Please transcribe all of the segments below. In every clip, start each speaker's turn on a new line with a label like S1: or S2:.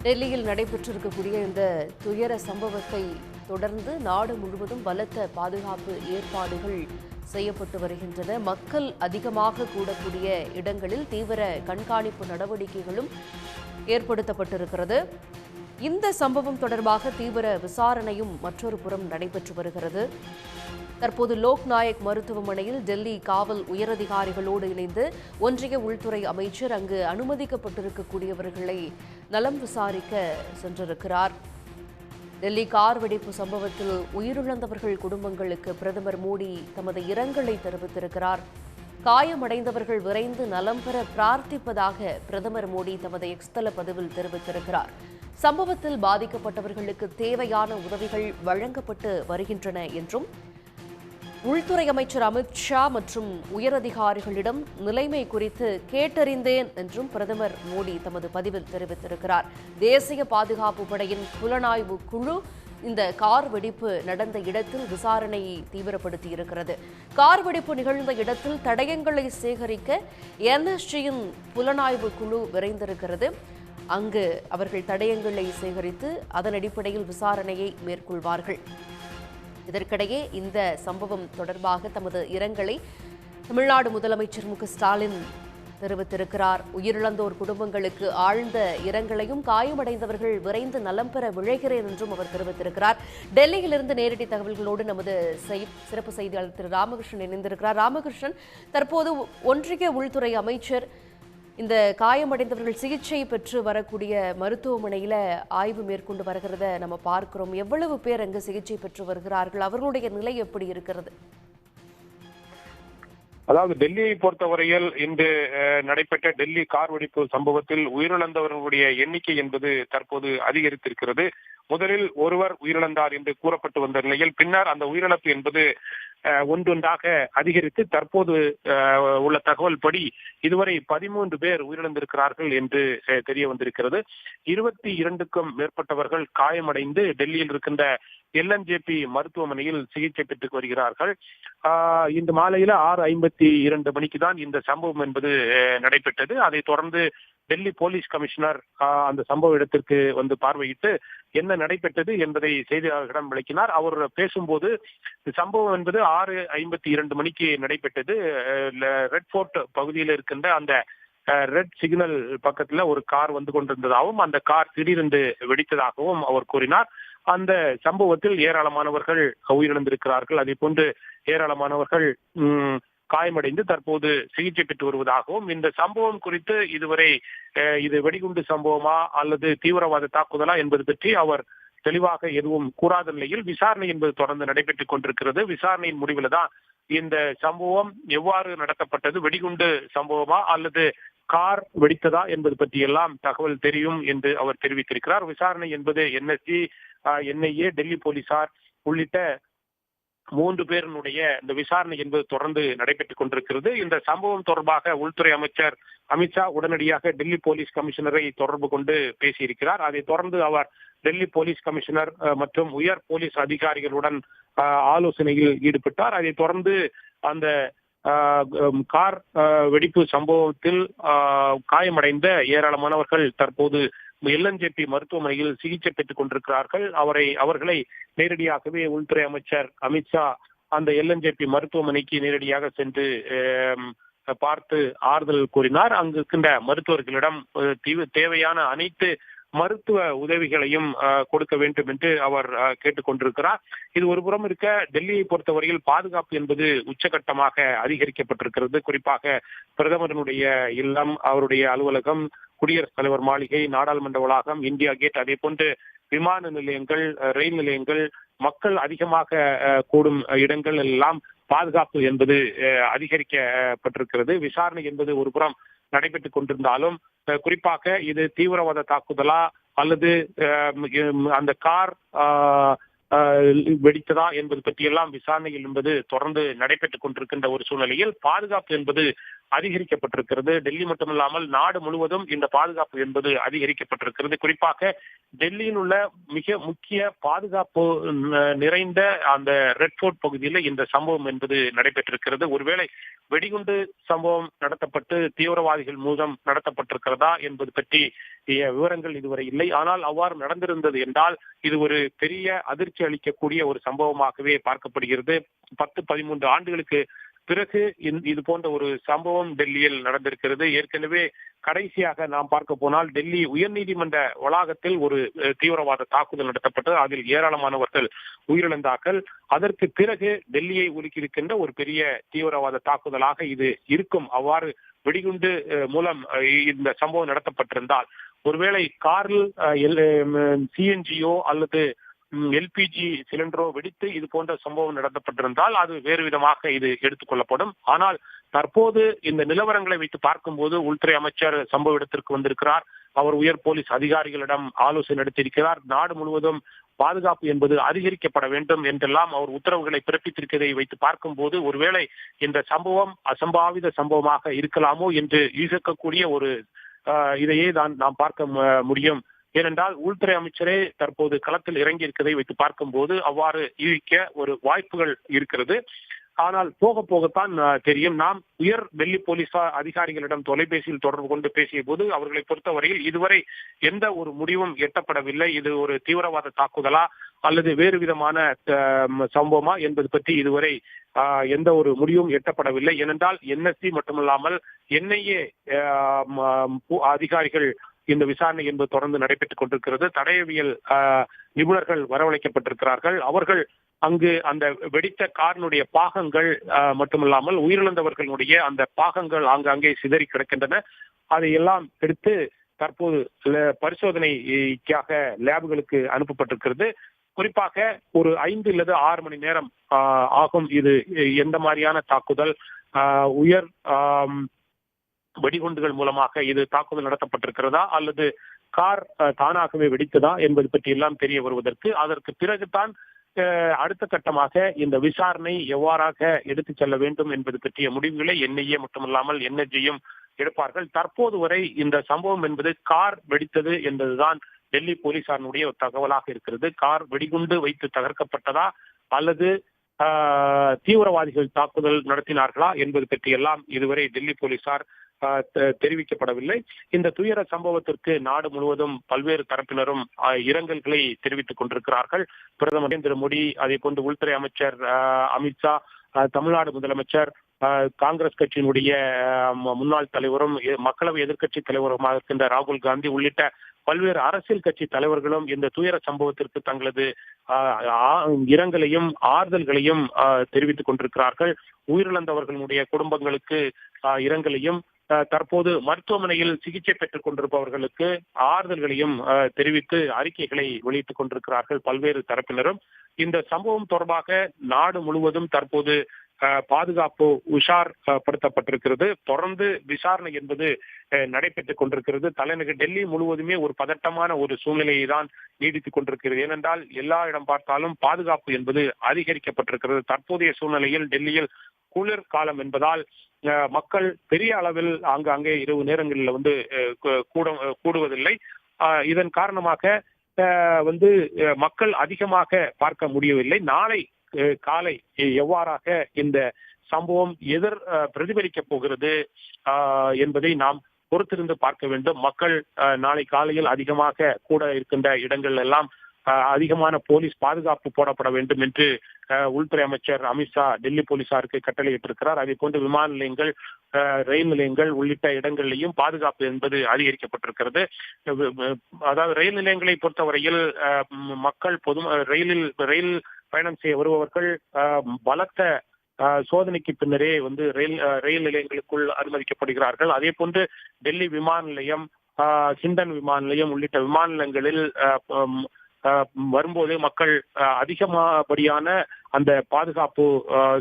S1: டெல்லியில் நடைபெற்றிருக்கக்கூடிய இந்த துயர சம்பவத்தை தொடர்ந்து நாடு முழுவதும் பலத்த பாதுகாப்பு ஏற்பாடுகள் செய்யப்பட்டு வருகின்றன. மக்கள் அதிகமாக கூடக்கூடிய இடங்களில் தீவிர கண்காணிப்பு நடவடிக்கைகளும் ஏற்படுத்தப்பட்டிருக்கிறது. இந்த சம்பவம் தொடர்பாக தீவிர விசாரணையும் மற்றொரு புறம் நடைபெற்று வருகிறது. தற்போது லோக்நாயக் மருத்துவமனையில் டெல்லி காவல் உயரதிகாரிகளோடு இணைந்து ஒன்றிய உள்துறை அமைச்சர் அங்கு அனுமதிக்கப்பட்டிருக்கக்கூடியவர்களை நலம் விசாரிக்க சென்றிருக்கிறார். டெல்லி கார் வெடிப்பு சம்பவத்தில் உயிரிழந்தவர்கள் குடும்பங்களுக்கு பிரதமர் மோடி தமது இரங்கலை தெரிவித்திருக்கிறார். காயமடைந்தவர்கள் விரைந்து நலம் பெற பிரார்த்திப்பதாக பிரதமர் மோடி தமது எக்ஸ்தல பதிவில் தெரிவித்திருக்கிறார். சம்பவத்தில் பாதிக்கப்பட்டவர்களுக்கு தேவையான உதவிகள் வழங்கப்பட்டு வருகின்றன என்றும் உள்துறை அமைச்சர் அமித் ஷா மற்றும் உயரதிகாரிகளிடம் நிலைமை குறித்து கேட்டறிந்தேன் என்றும் பிரதமர் மோடி தமது பதிவில் தெரிவித்திருக்கிறார். தேசிய பாதுகாப்பு படையின் புலனாய்வு குழு இந்த கார் வெடிப்பு நடந்த இடத்தில் விசாரணையை தீவிரப்படுத்தியிருக்கிறது. கார் வெடிப்பு நிகழ்ந்த இடத்தில் தடயங்களை சேகரிக்க என்எஸ்ஜியின் புலனாய்வு குழு விரைந்திருக்கிறது. அங்கு அவர்கள் தடயங்களை சேகரித்து அதன் அடிப்படையில் விசாரணையை மேற்கொள்வார்கள். இதற்கிடையே இந்த சம்பவம் தொடர்பாக தமது இரங்கலை தமிழ்நாடு முதலமைச்சர் மு.க.ஸ்டாலின் தெரிவித்திருக்கிறார். உயிரிழந்தோர் குடும்பங்களுக்கு ஆழ்ந்த இரங்கலையும் காயமடைந்தவர்கள் விரைந்து நலம் பெற விழைகிறேன் என்றும் அவர் தெரிவித்திருக்கிறார். டெல்லியிலிருந்து நேரடி தகவல்களோடு நமது சிறப்பு செய்தியாளர் திரு ராமகிருஷ்ணன் இணைந்திருக்கிறார். ராமகிருஷ்ணன், தற்போது ஒன்றிய உள்துறை அமைச்சர் இந்த காயமடைந்தவர்கள் சிகிச்சை பெற்று வரக்கூடிய மருத்துவமனையில ஆய்வு மேற்கொண்டு வருகிறத நம்ம பார்க்கிறோம். எவ்வளவு பேர் அங்கு சிகிச்சை பெற்று வருகிறார்கள்? அவர்களுடைய நிலை எப்படி இருக்கிறது?
S2: அதாவது டெல்லியை பொறுத்தவரையில் இன்று நடைபெற்ற டெல்லி கார் வெடிப்பு சம்பவத்தில் உயிரிழந்தவர்களுடைய எண்ணிக்கை என்பது தற்போது அதிகரித்திருக்கிறது. முதலில் ஒருவர் உயிரிழந்தார் என்று கூறப்பட்டு வந்த நிலையில் பின்னர் அந்த உயிரிழப்பு என்பது ஒன்றொன்றாக அதிகரித்து தற்போது உள்ள தகவல் படி இதுவரை 13 பேர் உயிரிழந்திருக்கிறார்கள் என்று தெரிய வந்திருக்கிறது. 22க்கும் மேற்பட்டவர்கள் காயமடைந்து டெல்லியில் இருக்கின்ற எல்என்ஜேபி மருத்துவமனையில் சிகிச்சை பெற்று வருகிறார்கள். இந்த மாலையில 6:52 மணிக்கு தான் இந்த சம்பவம் என்பது நடைபெற்றது. அதைத் தொடர்ந்து டெல்லி போலீஸ் கமிஷனர் அந்த சம்பவ இடத்திற்கு வந்து பார்வையிட்டு என்ன நடைபெற்றது என்பதை செய்தியாளர்களிடம் விளக்கினார். அவர் பேசும்போது சம்பவம் என்பது 6:52 மணிக்கு நடைபெற்றது. ரெட் ஃபோர்ட் பகுதியில் இருக்கின்ற அந்த ரெட் சிக்னல் பக்கத்துல ஒரு கார் வந்து கொண்டிருந்ததாகவும் அந்த கார் திடீரென்று வெடித்ததாகவும் அவர் கூறினார். அந்த சம்பவத்தில் ஏராளமானவர்கள் உயிரிழந்திருக்கிறார்கள். அதே போன்று ஏராளமானவர்கள் காயமடைந்து தற்போது சிகிச்சை பெற்று வருவதாகவும் இந்த சம்பவம் குறித்து இதுவரை இது வெடிகுண்டு சம்பவமா அல்லது தீவிரவாத தாக்குதலா என்பது பற்றி அவர் தெளிவாக எதுவும் கூறாத நிலையில் விசாரணை என்பது தொடர்ந்து நடைபெற்றுக் கொண்டிருக்கிறது. விசாரணையின் முடிவில் தான் இந்த சம்பவம் எவ்வாறு நடத்தப்பட்டது, வெடிகுண்டு சம்பவமா அல்லது கார் வெடித்ததா என்பது பற்றி எல்லாம் தகவல் தெரியும் என்று அவர் தெரிவித்திருக்கிறார். விசாரணை என்பது என்எஸ்ஜி, என்ஐஏ, டெல்லி போலீசார் உள்ளிட்ட 3 பேருடைய இந்த விசாரணை என்பது தொடர்ந்து நடைபெற்றுக் கொண்டிருக்கிறது. இந்த சம்பவம் தொடர்பாக உள்துறை அமைச்சர் அமித்ஷா உடனடியாக டெல்லி போலீஸ் கமிஷனரை தொடர்பு கொண்டு பேசியிருக்கிறார். அதைத் தொடர்ந்து அவர் டெல்லி போலீஸ் கமிஷனர் மற்றும் உயர் போலீஸ் அதிகாரிகளுடன் ஆலோசனையில் ஈடுபட்டார். அதைத் தொடர்ந்து அந்த கார் வெடிப்பு சம்பவத்தில் காயமடைந்த ஏராளமானவர்கள் தற்போது எல்என்ஜேபி மருத்துவமனையில் சிகிச்சை பெற்றுக் கொண்டிருக்கிறார்கள். அவர்களை நேரடியாகவே உள்துறை அமைச்சர் அமித்ஷா அந்த எல்என்ஜேபி மருத்துவமனைக்கு நேரடியாக சென்று பார்த்து ஆறுதல் கூறினார். அங்கு இருக்கின்ற மருத்துவர்களிடம் தேவையான அனைத்து மருத்துவ உதவிகளையும் கொடுக்க வேண்டும் என்று அவர் கேட்டுக்கொண்டிருக்கிறார். இது ஒரு புறம் இருக்க, டெல்லியை பொறுத்தவரையில் பாதுகாப்பு என்பது உச்சகட்டமாக அதிகரிக்கப்பட்டிருக்கிறது. குறிப்பாக பிரதமரனுடைய இல்லம், அவருடைய அலுவலகம், குடியரசுத் தலைவர் மாளிகை, நாடாளுமன்ற வளாகம், இந்தியா கேட், அதே போன்று விமான நிலையங்கள், ரயில் நிலையங்கள், மக்கள் அதிகமாக கூடும் இடங்கள் எல்லாம் பாதுகாப்பு என்பது அதிகரிக்கப்பட்டிருக்கிறது. விசாரணை என்பது ஒரு புறம் நடைபெற்றுக் கொண்டிருந்தாலும் குறிப்பாக இது தீவிரவாத தாக்குதலா அல்லது அந்த கார் வெடித்ததா என்பது பற்றியெல்லாம் விசாரணைகள் என்பது தொடர்ந்து நடைபெற்றுக் கொண்டிருக்கின்ற ஒரு சூழ்நிலையில் பாதுகாப்பு என்பது அதிகரிக்கப்பட்டிருக்கிறது. டெல்லி மட்டுமல்லாமல் நாடு முழுவதும் இந்த பாதுகாப்பு என்பது அதிகரிக்கப்பட்டிருக்கிறது. குறிப்பாக டெல்லியில் உள்ள மிக முக்கிய பாதுகாப்பு நிறைந்த அந்த ரெட் ஃபோர்ட் பகுதியில் இந்த சம்பவம் என்பது நடைபெற்றிருக்கிறது. ஒருவேளை வெடிகுண்டு சம்பவம் நடத்தப்பட்டு தீவிரவாதிகள் மூலம் நடத்தப்பட்டிருக்கிறதா என்பது பற்றி விவரங்கள் இதுவரை இல்லை. ஆனால் அவ்வாறு நடந்திருந்தது என்றால் இது ஒரு பெரிய அதிர்ச்சி அளிக்கக்கூடிய ஒரு சம்பவமாகவே பார்க்கப்படுகிறது. 10-13 ஆண்டுகளுக்கு பிறகு இது போன்ற ஒரு சம்பவம் டெல்லியில் நடந்திருக்கிறது. ஏற்கனவே கடைசியாக நாம் பார்க்க போனால் டெல்லி உயர்நீதிமன்ற வளாகத்தில் ஒரு தீவிரவாத தாக்குதல் நடத்தப்பட்டது. அதில் ஏராளமானவர்கள் உயிரிழந்தார்கள். அதற்கு பிறகு டெல்லியை உலுக்கியிருக்கின்ற ஒரு பெரிய தீவிரவாத தாக்குதலாக இது இருக்கும். அவ்வாறு வெடிகுண்டு மூலம் இந்த சம்பவம் நடத்தப்பட்டிருந்தால், ஒருவேளை காரில் சிஎன்ஜியோ அல்லது எல்பிஜி சிலிண்டரோ வெடித்து இது போன்ற சம்பவம் நடத்தப்பட்டிருந்தால் அது வேறு விதமாக இது எடுத்துக் கொள்ளப்படும். ஆனால் தற்போது இந்த நிலவரங்களை வைத்து பார்க்கும்போது உள்துறை அமைச்சர் சம்பவ இடத்திற்கு வந்திருக்கிறார். அவர் உயர் போலீஸ் அதிகாரிகளிடம் ஆலோசனை நடத்தியிருக்கிறார். நாடு முழுவதும் பாதுகாப்பு என்பது அதிகரிக்கப்பட வேண்டும் என்றெல்லாம் அவர் உத்தரவுகளை பிறப்பித்திருக்கிறதை வைத்து பார்க்கும்போது ஒருவேளை இந்த சம்பவம் அசம்பாவித சம்பவமாக இருக்கலாமோ என்று யூகிக்கக்கூடிய ஒரு இதையே தான் நாம் பார்க்க முடியும். ஏனென்றால் உள்துறை அமைச்சரே தற்போது களத்தில் இறங்கி இருக்கிறதை வைத்து பார்க்கும்போது அவ்வாறு யூகிக்க ஒரு வாய்ப்புகள் இருக்கிறது. ஆனால் போக போகத்தான் தெரியும். நாம் உயர் டெல்லி போலீஸ் அதிகாரிகளிடம் தொலைபேசியில் தொடர்பு கொண்டு பேசிய போது அவர்களை பொறுத்தவரையில் இதுவரை எந்த ஒரு முடிவும் எட்டப்படவில்லை. இது ஒரு தீவிரவாத தாக்குதலா அல்லது வேறு விதமான சம்பவமா என்பது பற்றி இதுவரை எந்த ஒரு முடிவும் எட்டப்படவில்லை. ஏனென்றால் என்எஸ்சி மட்டுமல்லாமல் என்ஐஏ அதிகாரிகள் இந்த விசாரணை என்பது தொடர்ந்து நடைபெற்றுக் கொண்டிருக்கிறது. தடயவியல் நிபுணர்கள் வரவழைக்கப்பட்டிருக்கிறார்கள். அவர்கள் அங்கு அந்த வெடித்த காரினுடைய பாகங்கள் மட்டுமல்லாமல் உயிரிழந்தவர்களுடைய அந்த பாகங்கள் ஆங்காங்கே சிதறி கிடக்கின்றன. அதையெல்லாம் எடுத்து தற்போது பரிசோதனைக்காக லேபுகளுக்கு அனுப்பப்பட்டிருக்கிறது. குறிப்பாக ஒரு 5 அல்லது 6 மணி நேரம் ஆகும். இது எந்த மாதிரியான தாக்குதல், உயர் வெடிகுண்டுகள் மூலமாக இது தாக்குதல் நடத்தப்பட்டிருக்கிறதா அல்லது கார் தானாகவே வெடித்ததா என்பது பற்றி எல்லாம் தெரிய வருவதற்கு அதற்கு பிறகுதான் அடுத்த கட்டமாக இந்த விசாரணை எவ்வாறாக எடுத்துச் செல்ல வேண்டும் என்பது பற்றிய முடிவுகளை என்ஐஏ மட்டுமல்லாமல் என்எஸ்ஜியும் எடுப்பார்கள். தற்போது வரை இந்த சம்பவம் என்பது கார் வெடித்தது என்பதுதான் டெல்லி போலீசாருடைய ஒரு தகவலாக இருக்கிறது. கார் வெடிகுண்டு வைத்து தகர்க்கப்பட்டதா அல்லது தீவிரவாதிகள் தாக்குதல் நடத்தினார்களா என்பது பற்றி எல்லாம் இதுவரை டெல்லி போலீசார் தெரிவிக்கப்படவில்லை. இந்த துயர சம்பவத்திற்கு நாடு முழுவதும் பல்வேறு தரப்பினரும் இரங்கல்களை தெரிவித்துக் கொண்டிருக்கிறார்கள். பிரதமர் நரேந்திர மோடி, அதே போன்று உள்துறை அமைச்சர் அமித்ஷா, தமிழ்நாடு முதலமைச்சர், காங்கிரஸ் கட்சியினுடைய முன்னாள் தலைவரும் மக்களவை எதிர்க்கட்சி தலைவருமாக இருக்கின்ற ராகுல் காந்தி உள்ளிட்ட பல்வேறு அரசியல் கட்சி தலைவர்களும் இந்த துயர சம்பவத்திற்கு தங்களது இரங்கலையும் ஆறுதல்களையும் தெரிவித்துக் கொண்டிருக்கிறார்கள். உயிரிழந்தவர்களுடைய குடும்பங்களுக்கு இரங்கலையும் தற்போது மருத்துவமனையில் சிகிச்சை பெற்றுக் கொண்டிருப்பவர்களுக்கு ஆறுதல்களையும் தெரிவித்து அறிக்கைகளை வெளியிட்டுக் கொண்டிருக்கிறார்கள் பல்வேறு தரப்பினரும். இந்த சம்பவம் தொடர்பாக நாடு முழுவதும் தற்போது பாதுகாப்பு உஷார்படுத்தப்பட்டிருக்கிறது. தொடர்ந்து விசாரணை என்பது நடைபெற்றுக் கொண்டிருக்கிறது. தலைநகர் டெல்லி முழுவதுமே ஒரு பதட்டமான ஒரு சூழ்நிலையை தான் நீடித்துக் கொண்டிருக்கிறது. ஏனென்றால் எல்லா இடம் பார்த்தாலும் பாதுகாப்பு என்பது அதிகரிக்கப்பட்டிருக்கிறது. தற்போதைய சூழ்நிலையில் டெல்லியில் குளிர் காலம் என்பதால் மக்கள் பெரிய அளவில் அங்கே இரவு நேரங்களில் கூடுவதில்லை. இதன் காரணமாக மக்கள் அதிகமாக பார்க்க முடியவில்லை. நாளை காலை எவ்வாறாக இந்த சம்பவம் பிரதிபலிக்கப் போகிறது என்பதை நாம் பொறுத்திருந்து பார்க்க வேண்டும். மக்கள் நாளை காலையில் அதிகமாக கூட இருக்கின்ற இடங்கள் எல்லாம் அதிகமான போலீஸ் பாதுகாப்பு போடப்பட வேண்டும் என்று உள்துறை அமைச்சர் அமித்ஷா டெல்லி போலீசாருக்கு கட்டளையிட்டிருக்கிறார். அதே போன்று விமான நிலையங்கள், ரயில் நிலையங்கள் உள்ளிட்ட இடங்களிலேயும் பாதுகாப்பு என்பது அதிகரிக்கப்பட்டிருக்கிறது. அதாவது ரயில் நிலையங்களை பொறுத்தவரையில் மக்கள் ரயில் பயணம் செய்ய வருபவர்கள் பலத்த சோதனைக்கு பின்னரே ரயில் நிலையங்களுக்குள் அனுமதிக்கப்படுகிறார்கள். அதே போன்று டெல்லி விமான நிலையம், ஹிண்டன் விமான நிலையம் உள்ளிட்ட விமான நிலையங்களில் வரும்போது மக்கள் அதிகமாகப்படியான அந்த பாதுகாப்பு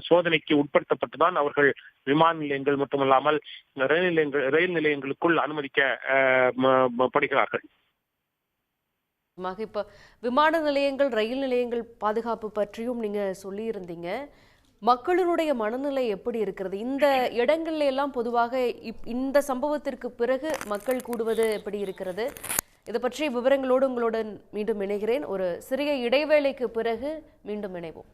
S2: சோதனைக்கு உட்படுத்தப்பட்டுதான் அவர்கள் விமான நிலையங்கள் மட்டுமல்லாமல் ரயில் நிலையங்களுக்குள் அனுமதிக்கப்படுகிறார்கள்.
S1: இப்ப விமான நிலையங்கள், ரயில் நிலையங்கள் பாதுகாப்பு பற்றியும் நீங்க சொல்லி இருந்தீங்க. மக்களினுடைய மனநிலை எப்படி இருக்கிறது? இந்த இடங்கள்ல எல்லாம் பொதுவாக இந்த சம்பவத்திற்கு பிறகு மக்கள் கூடுவது எப்படி இருக்கிறது? இது பற்றிய விவரங்களோடு உங்களுடன் மீண்டும் இணைகிறேன். ஒரு சிறிய இடைவேளைக்கு பிறகு மீண்டும் இணைவோம்.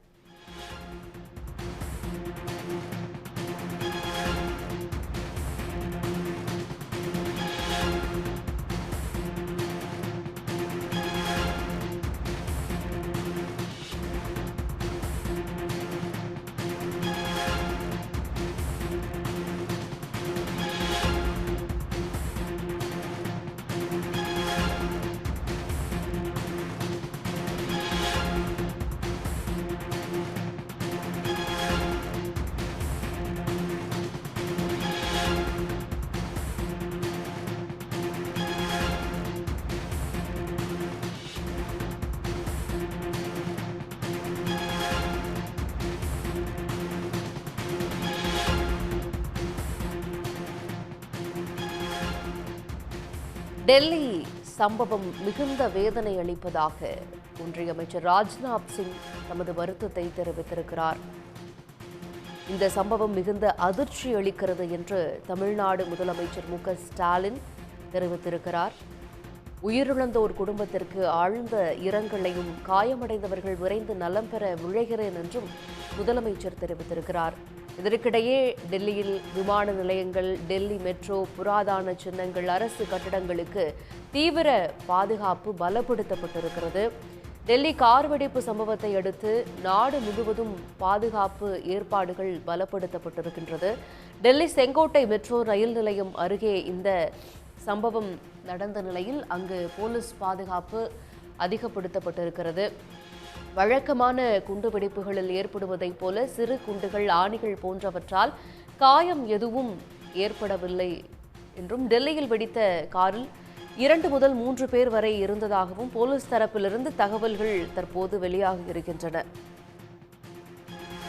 S1: டெல்லி சம்பவம் மிகுந்த வேதனை அளிப்பதாக ஒன்றிய அமைச்சர் ராஜ்நாத் சிங் தமது வருத்தத்தை தெரிவித்திருக்கிறார். இந்த சம்பவம் மிகுந்த அதிர்ச்சி அளிக்கிறது என்று தமிழ்நாடு முதலமைச்சர் மு.க. ஸ்டாலின் தெரிவித்திருக்கிறார். உயிரிழந்தோர் குடும்பத்திற்கு ஆழ்ந்த இரங்கலையும் காயமடைந்தவர்கள் விரைந்து நலம் பெற விழைகிறேன் என்றும் முதலமைச்சர் தெரிவித்திருக்கிறார். இதற்கிடையே டெல்லியில் விமான நிலையங்கள், டெல்லி மெட்ரோ, புராதன சின்னங்கள், அரசு கட்டடங்களுக்கு தீவிர பாதுகாப்பு பலப்படுத்தப்பட்டிருக்கிறது. டெல்லி கார் வெடிப்பு சம்பவத்தை அடுத்து நாடு முழுவதும் பாதுகாப்பு ஏற்பாடுகள் பலப்படுத்தப்பட்டிருக்கின்றது. டெல்லி செங்கோட்டை மெட்ரோ ரயில் நிலையம் அருகே இந்த சம்பவம் நடந்த நிலையில் அங்கு போலீஸ் பாதுகாப்பு அதிகப்படுத்தப்பட்டிருக்கிறது. வழக்கமான குண்டுவெடிப்புகளில் ஏற்படுவதைப் போல சிறு குண்டுகள், ஆணிகள் போன்றவற்றால் காயம் எதுவும் ஏற்படவில்லை என்றும், டெல்லியில் வெடித்த காரில் 2 முதல் 3 பேர் வரை இருந்ததாகவும் போலீஸ் தரப்பிலிருந்து தகவல்கள் தற்போது வெளியாகி இருக்கின்றன.